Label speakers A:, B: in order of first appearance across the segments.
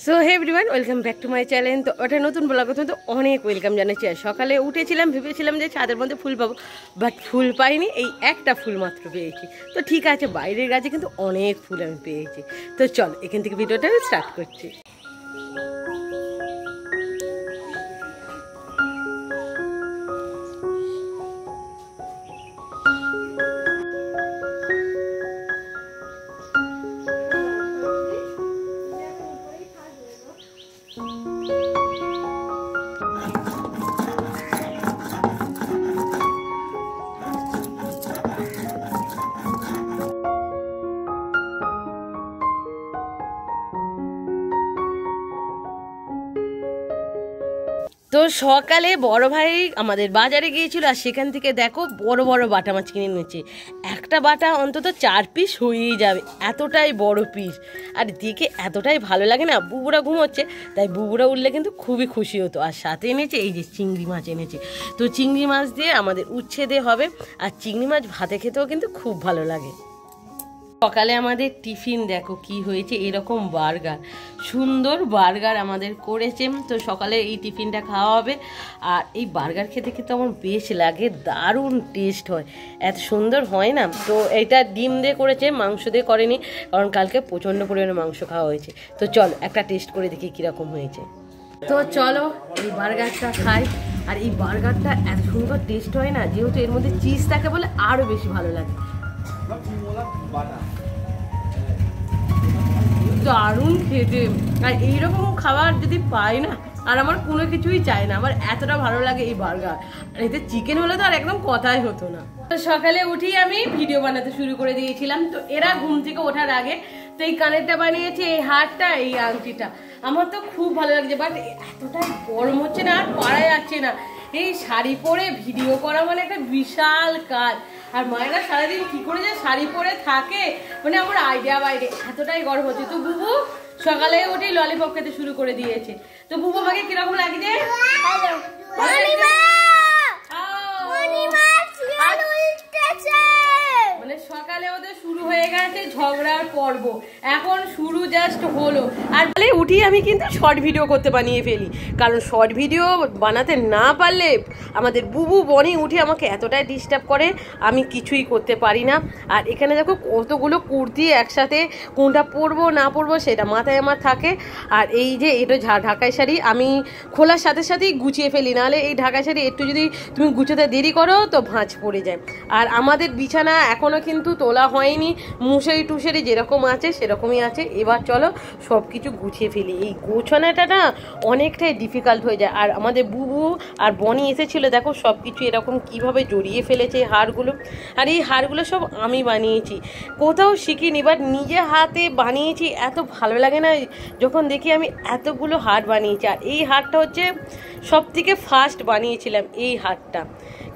A: So hey everyone, welcome back to my channel. তো ওটা নতুন ব্লগ, তো অনেক ওয়েলকাম জানাচ্ছি। আর সকালে উঠেছিলাম, ভেবেছিলাম যে ছাদের মধ্যে ফুল পাবো, বাট ফুল পাইনি। এই একটা ফুল মাত্র পেয়েছি। তো ঠিক আছে, বাইরের গাছে কিন্তু অনেক ফুল আমি পেয়েছি। তো চল এখান থেকে ভিডিওটা স্টার্ট করছি। তো সকালে বড় ভাই আমাদের বাজারে গিয়েছিল, আর সেখান থেকে দেখো বড় বড় বাটা মাছ কিনে নিয়েছে। একটা বাটা অন্তত 4 পিস হয়েই যাবে, এতটাই বড় পিস। আর দেখে এতটাই ভালো লাগে না। বুবুরা ঘুমোচ্ছে, তাই বুবুরা উঠলে কিন্তু খুবই খুশি হতো। আর সাথে এনেছে এই যে চিংড়ি মাছ এনেছে। তো চিংড়ি মাছ দিয়ে আমাদের উচ্ছে দিয়ে হবে। আর চিংড়ি মাছ ভাতে খেতেও কিন্তু খুব ভালো লাগে। সকালে আমাদের টিফিন দেখো কি হয়েছে, এরকম বার্গার, সুন্দর বার্গার আমাদের করেছে। তো সকালে এই টিফিনটা খাওয়া হবে। আর এই বার্গার খেতে কিন্তু আমার বেশ লাগে, দারুণ টেস্ট হয়, এত সুন্দর হয় না। তো এইটা ডিম দিয়ে করেছে, মাংস দিয়ে করেনি, কারণ কালকে প্রচণ্ড পরিমাণে মাংস খাওয়া হয়েছে। তো চল একটা টেস্ট করে দেখি কীরকম হয়েছে। তো চলো এই বার্গারটা খাই। আর এই বার্গারটা এত সুন্দর টেস্ট হয় না, যেহেতু এর মধ্যে চিজ থাকে বলে আরও বেশি ভালো লাগে। দারুণ খেতে। আর এইরকম খাবার যদি পাই না, আর আমার কোনো কিছুই চাই না, আমার এতটা ভালো লাগে এই বার্গার। আর এতে চিকেন হলে তো আর একদম কথাই হতো না। তো সকালে উঠেই আমি ভিডিও বানাতে শুরু করে দিয়েছিলাম। তো এরা ঘুম থেকে ওঠার আগে তো এই কানেরটা বানিয়েছে, এই হারটা, এই আংটিটা। আমার তো খুব ভালো লাগছে, বাট এতটাই গরম হচ্ছে না, আর পারা যাচ্ছে না। এই শাড়ি পরে ভিডিও করা মানে একটা বিশাল কাজ। আর মায়েরা সারাদিন কি করে যে শাড়ি পরে থাকে, মানে আমার আইডিয়া বাইরে, এতটাই গরম হচ্ছে। তো বুবু সকালে উঠে ললিপপ খেতে শুরু করে দিয়েছে। তো বুবু আমাকে কিরকম লাগছে? মানে সকালে ওদের শুরু হয়ে গেছে ঝগড়ার পর্ব, এখন শুরু জাস্ট হলো। আর বলে উঠি আমি কিন্তু শর্ট ভিডিও করতে বানিয়ে ফেলি, কারণ শর্ট ভিডিও বানাতে না পারলে আমাদের বুবু বনি উঠে আমাকে এতটাই ডিস্টার্ব করে, আমি কিছুই করতে পারি না। আর এখানে দেখো কতগুলো কুর্তি একসাথে, কোনটা পরবো না পরবো সেটা মাথায় আমার থাকে। আর এই যে এটা ঢাকাই শাড়ি, আমি খোলার সাথে সাথেই গুছিয়ে ফেলি, নাহলে এই ঢাকাই শাড়ি একটু যদি তুমি গুছোতে দেরি করো তো ভাঁজ পড়ে যায়। আর আমাদের বিছানা এখনও কিন্তু তোলা হয়নি, মুশারি টুশারি যেরকম আছে সেরকমই আছে। এবার চলো সব কিছু গুছিয়ে ফেলি। এই গোছানাটা না অনেকটাই ডিফিকাল্ট হয়ে যায়। আর আমাদের বুবু আর বনি এসেছিলো, দেখো সব কিছু এরকম কিভাবে জড়িয়ে ফেলেছে এই হারগুলো। আর এই হারগুলো সব আমি বানিয়েছি, কোথাও শিখিনি, বাট নিজে হাতে বানিয়েছি। এত ভালো লাগে না যখন দেখি আমি এতগুলো হার বানিয়েছি। আর এই হারটা হচ্ছে সব থেকে ফার্স্ট বানিয়েছিলাম, এই হারটা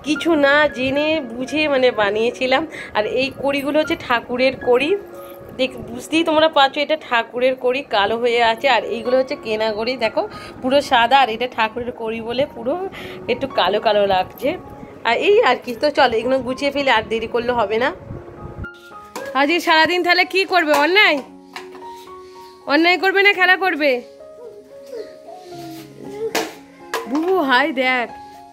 A: কিছু না জেনে বুঝে মানে বানিয়েছিলাম। আর এই কড়িগুলো হচ্ছে ঠাকুরের কড়ি, বুঝতেই তোমরা পাচ্ছ এটা ঠাকুরের কড়ি, কালো হয়ে আছে। আর এইগুলো হচ্ছে কেনা কড়ি, দেখো পুরো সাদা, আর এটা ঠাকুরের কড়ি বলে পুরো একটু কালো কালো লাগছে। আর এই আর কি। তো চলো এগুলো গুছিয়ে ফেলে, আর দেরি করলে হবে না। আজকে সারাদিন তাহলে কি করবে? অন্যায় অন্যায় করবে না খেলা করবে? বুবু হাই দেখ,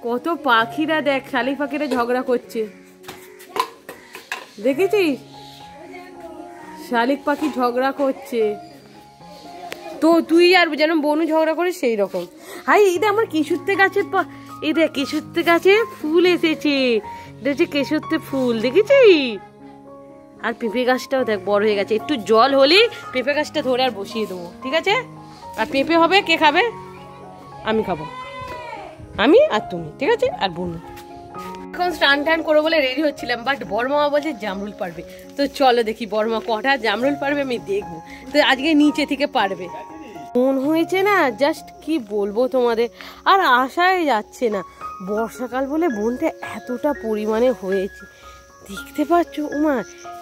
A: কত পাখিরা, দেখ শালিক পাখিরা ঝগড়া করছে, দেখেছিস? শালিক পাখি ঝগড়া করছে। তো তুই আর যেন বনু ঝগড়া করিস সেই রকম। হাই এই আমার কেশুরতে গাছে, এই দেখ কেশুরতে গাছে ফুল এসেছে, এটা হচ্ছে কেশুরতে ফুল, দেখেছিস? আর পেঁপে গাছটাও দেখ বড় হয়ে গেছে, একটু জল হলেই পেঁপে গাছটা ধরে আর বসিয়ে দেবো, ঠিক আছে? আর পেঁপে হবে, কে খাবে? আমি খাবো, আমি আর তুমি, ঠিক আছে? আর বোন এখন স্নান টান করবো বলে রেডি হচ্ছিলাম, বাট বড়মা বলছে জামরুল পারবে। তো চলো দেখি বড়মা কটা জামরুল পারবে, আমি দেখবো। তো আজকে নিচে থেকে পারবে। মন হয়েছে না, জাস্ট কি বলবো তোমাদের, আর আশাই যাচ্ছে না। বর্ষাকাল বলে বোনটা এতটা পরিমাণে হয়েছে, দেখতে পাচ্ছ? উমা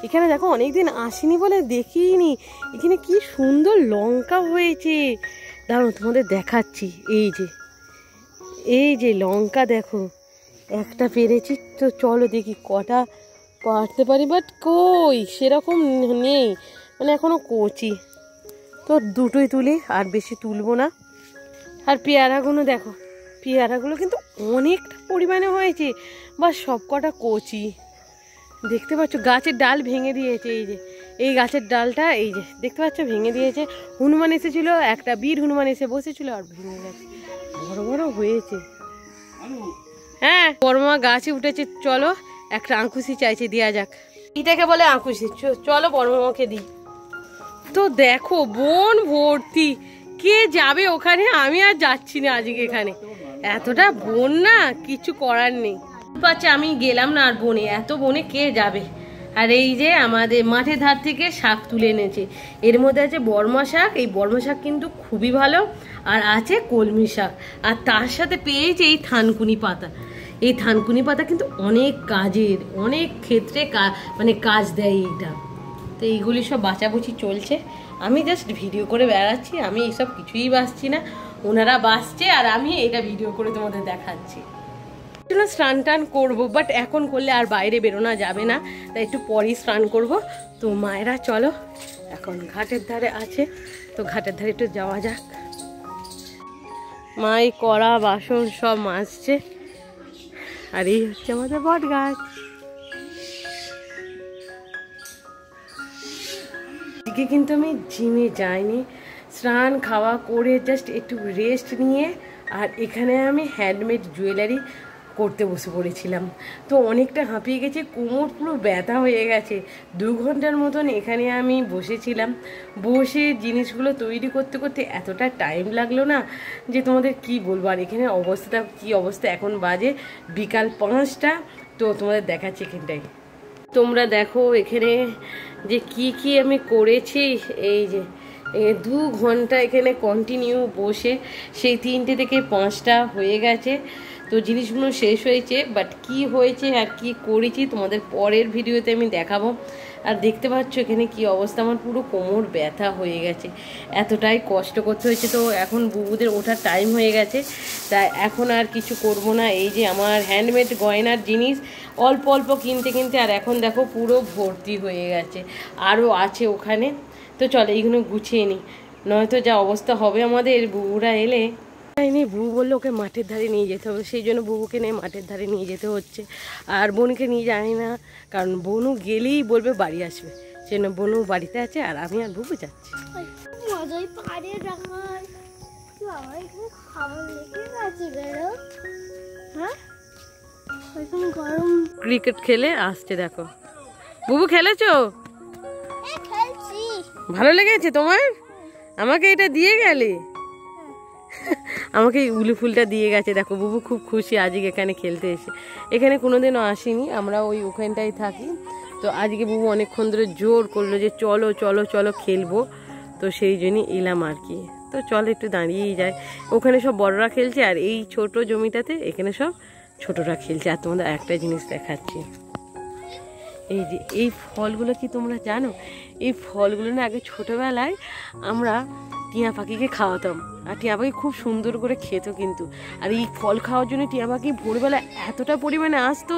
A: এখানে দেখো অনেকদিন আসিনি বলে দেখিনি, এখানে কি সুন্দর লঙ্কা হয়েছে। দাঁড়াও তোমাদের দেখাচ্ছি, এই যে লঙ্কা দেখো, একটা পেরেছি। তো চলো দেখি কটা পারতে পারি, বাট কই সেরকম নেই, মানে এখনো কচি। তো দুটোই তুলি, আর বেশি তুলবো না। আর পেয়ারাগুলো দেখো, পেয়ারাগুলো কিন্তু অনেকটা পরিমাণে হয়েছে, বা সব কটা কচি। দেখতে পাচ্ছ গাছের ডাল ভেঙে দিয়েছে, এই যে এই গাছের ডালটা এই যে দেখতে পাচ্ছ ভেঙে দিয়েছে। হনুমান এসেছিল, একটা বীর হনুমান এসে বসেছিল আর ভেঙে গেছে, বড় বড় হয়েছে। হ্যাঁ বড়মা গাছে উঠেছে, চলো একটা আঙ্কুশি চাইছে, দেওয়া যাক। এটাকে বলে আঙ্কুশি, চলো বড়মাকে দিই। তো দেখো বন ভর্তি, কে যাবে ওখানে? আমি আর যাচ্ছি না আজকে, এখানে এতটা বন না, কিছু করার নেই। পাচ্ছে আমি গেলাম না আর বনে, এত বনে কে যাবে। আর এই যে আমাদের মাঠের ধার থেকে শাক তুলে এনেছে, এর মধ্যে আছে বর্মা শাক। এই বর্মা শাক কিন্তু খুবই ভালো, আর আছে কলমি শাক, আর তার সাথে পেয়েছে এই থানকুনি পাতা। এই থানকুনি পাতা কিন্তু অনেক কাজের, অনেক ক্ষেত্রে মানে কাজ দেয় এইটা। তো এইগুলি সব বাঁচাবুচি চলছে, আমি জাস্ট ভিডিও করে বেড়াচ্ছি। আমি এইসব কিছুই বাঁচছি না, ওনারা বাঁচছে আর আমি এটা ভিডিও করে তোমাদের দেখাচ্ছি। স্নান টান করবো, বাট এখন করলে আর বাইরে বেরোনো যাবে না, তাই একটু পরেই স্নান করব। তো মায়েরা চলো, এখন ঘাটের ধারে আছে, তো ঘাটের ধারে একটু যাওয়া যাক। মাই কড়া বাসন সব মাজছে, আর এই হচ্ছে আমাদের বট গাছ। আজকে কিন্তু আমি জিমে যাইনি, স্নান খাওয়া করে জাস্ট একটু রেস্ট নিয়ে আর এখানে আমি হ্যান্ডমেড জুয়েলারি করতে বসে পড়েছিলাম। তো অনেকটা হাঁপিয়ে গেছে, কোমর পুরো ব্যথা হয়ে গেছে। 2 ঘন্টার মতন এখানে আমি বসেছিলাম, বসে জিনিসগুলো তৈরি করতে করতে এতটা টাইম লাগলো না যে তোমাদের কি বলবো। আর এখানে অবস্থাটা কি অবস্থা, এখন বাজে বিকাল 5টা। তো তোমাদের দেখাচ্ছি এখানটায়, তোমরা দেখো এখানে যে কি আমি করেছি। এই যে 2 ঘন্টা এখানে কন্টিনিউ বসে, সেই 3টে থেকে 5টা হয়ে গেছে। তো জিনিসগুলো শেষ হয়েছে, বাট কি হয়েছে আর কি করেছি তোমাদের পরের ভিডিওতে আমি দেখাবো। আর দেখতে পাচ্ছ এখানে কি অবস্থা, আমার পুরো কোমর ব্যথা হয়ে গেছে, এতটাই কষ্ট করতে হয়েছে। তো এখন বুবুদের ওঠার টাইম হয়ে গেছে, তাই এখন আর কিছু করব না। এই যে আমার হ্যান্ডমেড গয়নার জিনিস অল্প অল্প কিনতে কিনতে আর এখন দেখো পুরো ভর্তি হয়ে গেছে, আরও আছে ওখানে। তো চলো এইগুলো গুছিয়ে নিই, নয়তো যা অবস্থা হবে আমাদের বুবুরা এলে। বুবু বললো ওকে মাঠের ধারে নিয়ে যেতে হবে, সেই জন্য বুবুকে নিয়ে মাঠের ধারে নিয়ে যেতে হচ্ছে। আর বোনকে নিয়ে যাই না, কারণ বোনু গেলেই বলবে বাড়ি আসবে, সেই জন্য বোনু বাড়িতে আছে আর আমি আর বুবু যাচ্ছি। ক্রিকেট খেলে আসছে, দেখো বুবু খেলেছো? ভালো লেগেছে তোমার? আমাকে এটা দিয়ে গেলে, আমাকে এই উলু ফুলটা দিয়ে গেছে। দেখো বুবু খুব খুশি আজকে এখানে খেলতে এসে, এখানে কোনোদিনও আসিনি, আমরা ওখানটাই থাকি। তো আজকে বুবু অনেকক্ষণ ধরে জোর করলো যে চলো চলো চলো খেলবো, তো সেই জন্যই এলাম আর কি। তো চলো একটু দাঁড়িয়েই যায়, ওখানে সব বড়রা খেলছে আর এই ছোট জমিটাতে এখানে সব ছোটরা খেলছে। আর তোমাদের একটা জিনিস দেখাচ্ছি, এই যে এই ফলগুলো কি তোমরা জানো? এই ফলগুলো না আগে ছোটোবেলায় আমরা টিয়া পাখিকে খাওয়াতাম, আর টিয়া পাখি খুব সুন্দর করে খেত কিন্তু। আর এই ফল খাওয়ার জন্য টিয়া পাখি ভোরবেলা এতটা পরিমাণে আসতো,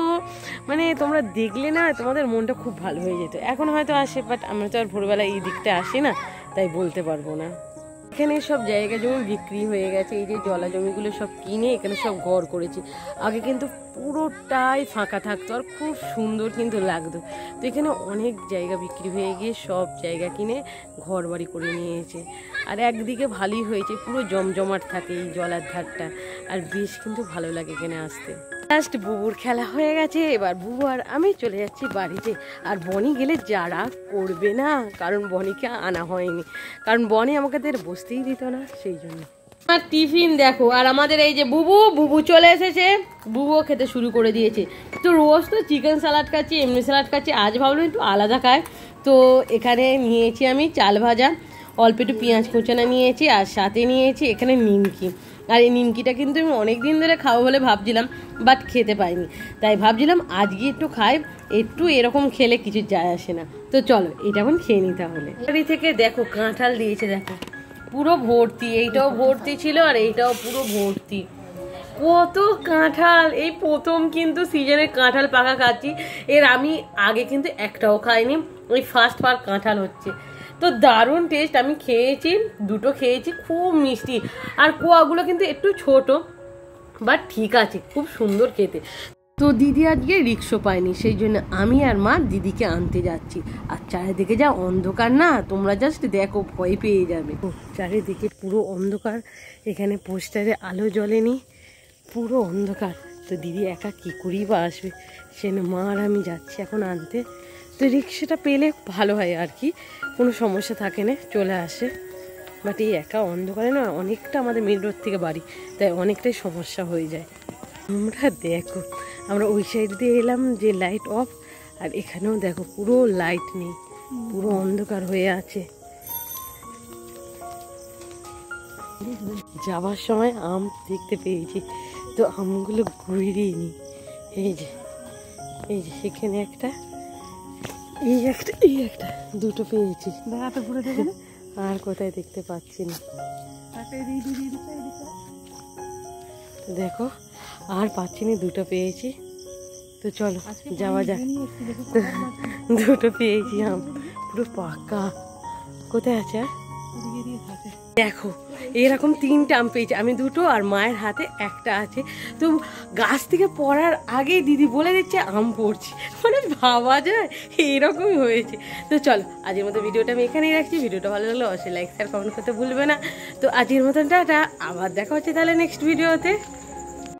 A: মানে তোমরা দেখলে না তোমাদের মনটা খুব ভালো হয়ে যেত। এখন হয়তো আসে, বাট আমরা তো আর ভোরবেলা এই দিকটা আসি না, তাই বলতে পারবো না। এখানে সব জায়গা জমি বিক্রি হয়ে গেছে, এই যে জলা জমিগুলো সব কিনে এখানে সব ঘর করেছি। আগে কিন্তু পুরোটাই ফাঁকা থাকতো আর খুব সুন্দর কিন্তু লাগতো। তো এখানে অনেক জায়গা বিক্রি হয়ে গিয়ে সব জায়গা কিনে ঘর বাড়ি করে নিয়েছে। আর একদিকে ভালোই হয়েছে, পুরো জমজমাট থাকে এই জলার ধারটা, আর বেশ কিন্তু ভালো লাগে এখানে আসতে। লাস্ট বুবুর খেলা হয়ে গেছে, এবার বুবু আর আমি চলে যাচ্ছি বাড়িতে। আর বনি গেলে যারা করবে না, কারণ বনিকে আনা হয়নি, কারণ বনি আমাকে বসতেই দিত না, সেই জন্য। আর টিফিন দেখো, আর আমাদের এই যে বুবু চলে এসেছে, বুবুও খেতে শুরু করে দিয়েছে। তো রোজ তো চিকেন স্যালাড খাচ্ছি, এমনি স্যালাড খাচ্ছি, আজ ভাবলাম একটু আলাদা খায়। তো এখানে নিয়েছি আমি চাল ভাজা, অল্প একটু পেঁয়াজ কুচানো নিয়েছি, আর সাথে নিয়েছি এখানে নিমকি। আর এই নিমকিটা কিন্তু আমি অনেক দিন ধরে খাবো বলে ভাবছিলাম, বাট খেতে পাইনি, তাই ভাবছিলাম আজকে একটু খাই, একটু এরকম খেলে কিছু যায় আসে না। তো চলো এটা এখন খেয়ে নিই তাহলে। বাড়ি থেকে দেখো কাঁঠাল দিয়েছে, দেখো পুরো ভর্তি, এইটাও ভর্তি ছিল আর এইটাও পুরো ভর্তি, কত কাঁঠাল। এই প্রথম কিন্তু সিজনে কাঁঠাল পাকা খাচ্ছি, এর আমি আগে কিন্তু একটাও খাইনি, ওই ফার্স্ট কাঁঠাল হচ্ছে। তো দারুণ টেস্ট। আমি খেয়েছি, দুটো খেয়েছি, খুব মিষ্টি। আর কোয়াগুলো কিন্তু একটু ছোট, বাট ঠিক আছে, খুব সুন্দর খেতে। তো দিদি আজকে রিক্সা পায়নি, সেই জন্য আমি আর মা দিদিকে আনতে যাচ্ছি। আর চারিদিকে যা অন্ধকার না, তোমরা জাস্ট দেখো, ভয় পেয়ে যাবে। চারিদিকে পুরো অন্ধকার, এখানে পোস্টারে আলো জ্বলেনি, পুরো অন্ধকার। তো দিদি একা কী করেই বা আসবে, সেজন্য মা আর আমি যাচ্ছি এখন আনতে। তো রিক্সাটা পেলে ভালো হয় আর কি, কোনো সমস্যা থাকে না, চলে আসে। বাট এই একা অন্ধকারে না, অনেকটা আমাদের মেন রোড থেকে বাড়ি, তাই অনেকটাই সমস্যা হয়ে যায়। তোমরা দেখো, আমরা ওই সাইড দিয়ে এলাম যে লাইট অফ, আর এখানেও দেখো পুরো লাইট নেই, পুরো অন্ধকার হয়ে আছে। যাবার সময় আম দেখতে পেয়েছি, তো আমগুলো ঘুরিয়ে নিই। এই যে এখানে একটা, এই একটা দুটো পেয়েছি। ঘুরে দেবে, আর কোথায় দেখতে পাচ্ছি না। দেখো আর পাচ্ছি না, দুটো পেয়েছি। তো চলো যাওয়া যাক। দুটো পেয়েছি আম, পুরো পাকা। কোথায় আছে? দেখো এরকম 3টে আম পেয়েছি আমি, দুটো, আর মায়ের হাতে একটা আছে। তো গাছ থেকে পড়ার আগেই দিদি বলে দিচ্ছে আম পড়ছি, মানে ভাবা যায়, এরকমই হয়েছে। তো চলো আজকের মতো ভিডিওটা আমি এখানেই রাখছি। ভিডিওটা ভালো লাগলে অবশ্যই লাইক শেয়ার কমেন্ট করতে ভুলবে না। তো আজকের মতন টাটা, আবার দেখা হচ্ছে তাহলে নেক্সট ভিডিওতে।